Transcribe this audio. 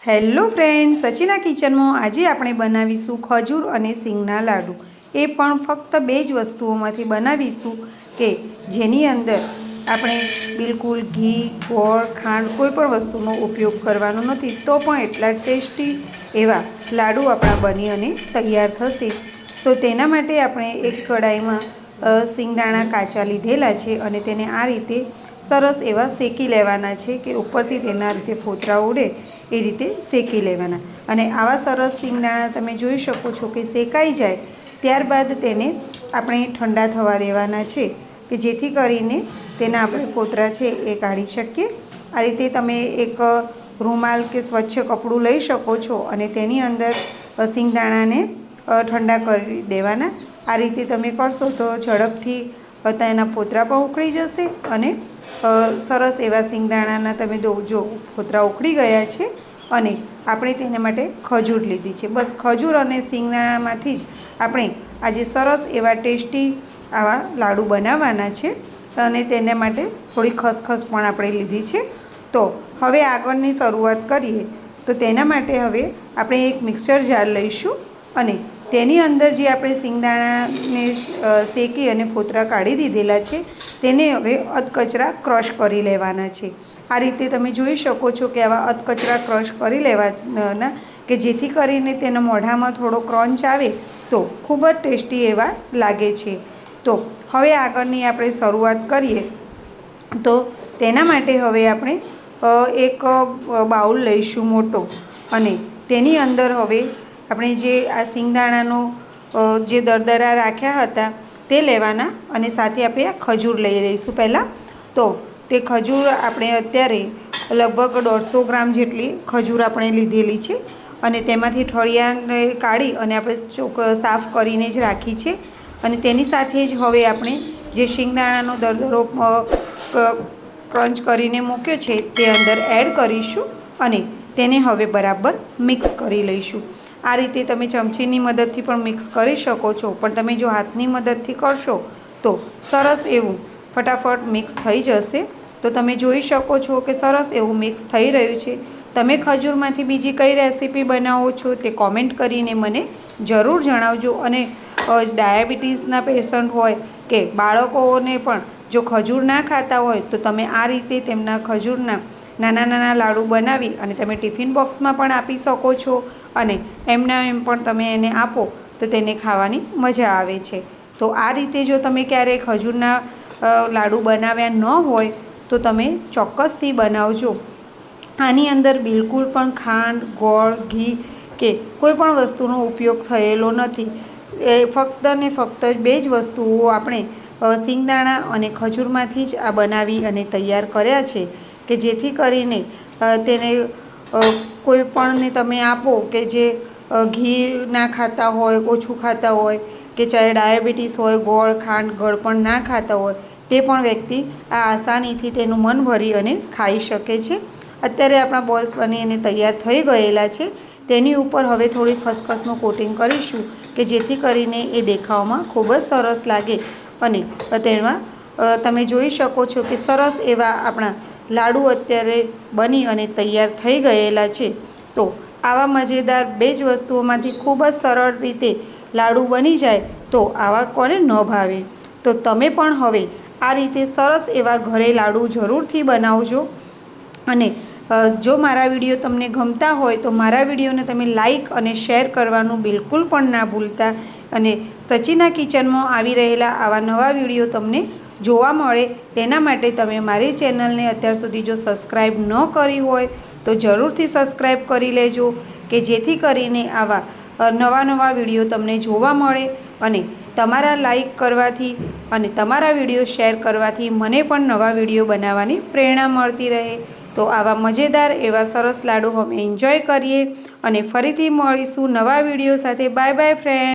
Hello friends, સચિના કિચનમાં આજે આપણે બનાવીશું ખજૂર અને સિંગના લાડુ। એ પણ ફક્ત બે જ વસ્તુઓમાંથી બનાવીશું કે જેની અંદર આપણે બિલકુલ ઘી, ગોળ, ખાંડ કોઈ પણ વસ્તુનો ઉપયોગ કરવાનો નથી, તો પણ એટલા ટેસ્ટી એવા લાડુ આપણા બની અને તૈયાર થશે। તો તેના માટે આપણે એક કઢાઈમાં સિંગદાણા કાચા લીધેલા છે અને તેને આ રીતે સરસ એવા શેકી લેવાના છે કે ઉપરથી તેના રીતે ફોતરા ઉડે એ રીતે શેકી લેવાના। અને આવા સરસ સિંગદાણા તમે જોઈ શકો છો કે શેકાઈ જાય ત્યારબાદ તેને આપણે ઠંડા થવા દેવાના છે કે જેથી કરીને તેના આપણે ફોતરા છે એ કાઢી શકીએ। આ રીતે તમે એક રૂમાલ કે સ્વચ્છ કપડું લઈ શકો છો અને તેની અંદર સિંગદાણાને ઠંડા કરી દેવાના। આ રીતે તમે કરશો તો ઝડપથી તેના ફોતરા પણ ઉકળી જશે અને સરસ એવા સિંગદાણાના તમે જો ફોતરા ઉકળી ગયા છે અને આપણે તેના માટે ખજૂર લીધી છે। બસ ખજૂર અને સિંગદાણામાંથી જ આપણે આજે સરસ એવા ટેસ્ટી આવા લાડુ બનાવવાના છે અને તેના માટે થોડી ખસખસ પણ આપણે લીધી છે। તો હવે આગળની શરૂઆત કરીએ તો તેના માટે હવે આપણે એક મિક્સર જાર લઈશું અને તેની અંદર જે આપણે સિંગદાણાને શેકી અને ફોતરા કાઢી દીધેલા છે તેને હવે અધકચરા ક્રશ કરી લેવાના છે। આ રીતે તમે જોઈ શકો છો કે આવા અધકચરા ક્રશ કરી લેવાના કે જેથી કરીને તેના મોઢામાં થોડો ક્રંચ આવે તો ખૂબ જ ટેસ્ટી એવા લાગે છે। તો હવે આગળની આપણે શરૂઆત કરીએ તો તેના માટે હવે આપણે એક બાઉલ લઈશું મોટો અને તેની અંદર હવે આપણે જે આ સિંગદાણાનો જે દરદરા રાખ્યા હતા તે લેવાના અને સાથે આપણે આ ખજૂર લઈ લઈશું પહેલાં। તો તે ખજૂર આપણે અત્યારે લગભગ 150 ગ્રામ જેટલી ખજૂર આપણે લીધેલી છે અને તેમાંથી ઠળિયાને કાઢી અને આપણે સાફ કરીને જ રાખી છે અને તેની સાથે જ હવે આપણે જે સિંગદાણાનો દરદરો ક્રંચ કરીને મૂક્યો છે તે અંદર એડ કરીશું અને તેને હવે બરાબર મિક્સ કરી લઈશું। આ રીતે તમે ચમચીની મદદથી પણ મિક્સ કરી શકો છો, પણ તમે જો હાથની મદદથી કરશો તો સરસ એવું ફટાફટ મિક્સ થઈ જશે। તો તમે જોઈ શકો છો કે સરસ એવું મિક્સ થઈ રહ્યું છે। તમે ખજૂરમાંથી બીજી કઈ રેસીપી બનાવો છો તે કોમેન્ટ કરીને મને જરૂર જણાવજો અને ડાયાબિટીસના પેશન્ટ હોય કે બાળકોને પણ જો ખજૂર ના ખાતા હોય તો તમે આ રીતે તેમના ખજૂરના નાના નાના લાડુ બનાવી અને તમે ટિફિન બોક્સમાં પણ આપી શકો છો અને એમના એમ પણ તમે એને આપો તો તેને ખાવાની મજા આવે છે। તો આ રીતે જો તમે ક્યારેય ખજૂરના લાડુ બનાવ્યા ન હોય તો તમે ચોક્કસથી બનાવજો। આની અંદર બિલકુલ પણ ખાંડ, ગોળ, ઘી કે કોઈ પણ વસ્તુનો ઉપયોગ થયેલો નથી। એ ફક્ત ને ફક્ત બે જ વસ્તુઓ આપણે સિંગદાણા અને ખજૂરમાંથી જ આ બનાવી અને તૈયાર કર્યા છે કે જેથી કરીને તેને કોઈ પણને તમે આપો કે જે ઘી ના ખાતા હોય, ઓછું ખાતા હોય કે ચાહે ડાયાબિટીસ હોય, ગોળ, ખાંડ, ગળપણ ના ખાતા હોય તે પણ વ્યક્તિ આ આસાનીથી તેનું મન ભરી અને ખાઈ શકે છે। અત્યારે આપણા બોલ્સ બની અને તૈયાર થઈ ગયેલા છે। તેની ઉપર હવે થોડી ખસખસનું કોટિંગ કરીશું કે જેથી કરીને એ દેખાવમાં ખૂબ જ સરસ લાગે અને તેમાં તમે જોઈ શકો છો કે સરસ એવા આપણા લાડુ અત્યારે બની અને તૈયાર થઈ ગયેલા છે। તો આવા મજેદાર બે જ વસ્તુઓમાંથી ખૂબ જ સરળ રીતે લાડુ બની જાય તો આવા કોને ન ભાવે। તો તમે પણ હવે આ રીતે સરસ એવા ઘરે લાડુ જરૂરથી બનાવજો અને જો મારા વિડીયો તમને ગમતા હોય તો મારા વિડીયોને તમે લાઈક અને શેર કરવાનું બિલકુલ પણ ના ભૂલતા અને સચિના કિચનમાં આવી રહેલા આવા નવા વિડીયો તમને જોવા મળે તેના માટે તમે મારી ચેનલને અત્યાર સુધી જો સબસ્ક્રાઈબ ન કરી હોય તો જરૂરથી સબસ્ક્રાઈબ કરી લેજો કે જેથી કરીને આવા નવા નવા વિડીયો તમને જોવા મળે અને તમારા લાઈક કરવાથી અને તમારા વિડીયો શેર કરવાથી મને પણ નવા વિડીયો બનાવવાની પ્રેરણા મળતી રહે। તો આવા મજેદાર એવા સરસ લાડુ અમે એન્જોય કરીએ અને ફરીથી મળીશું નવા વિડીયો સાથે। Bye bye friend.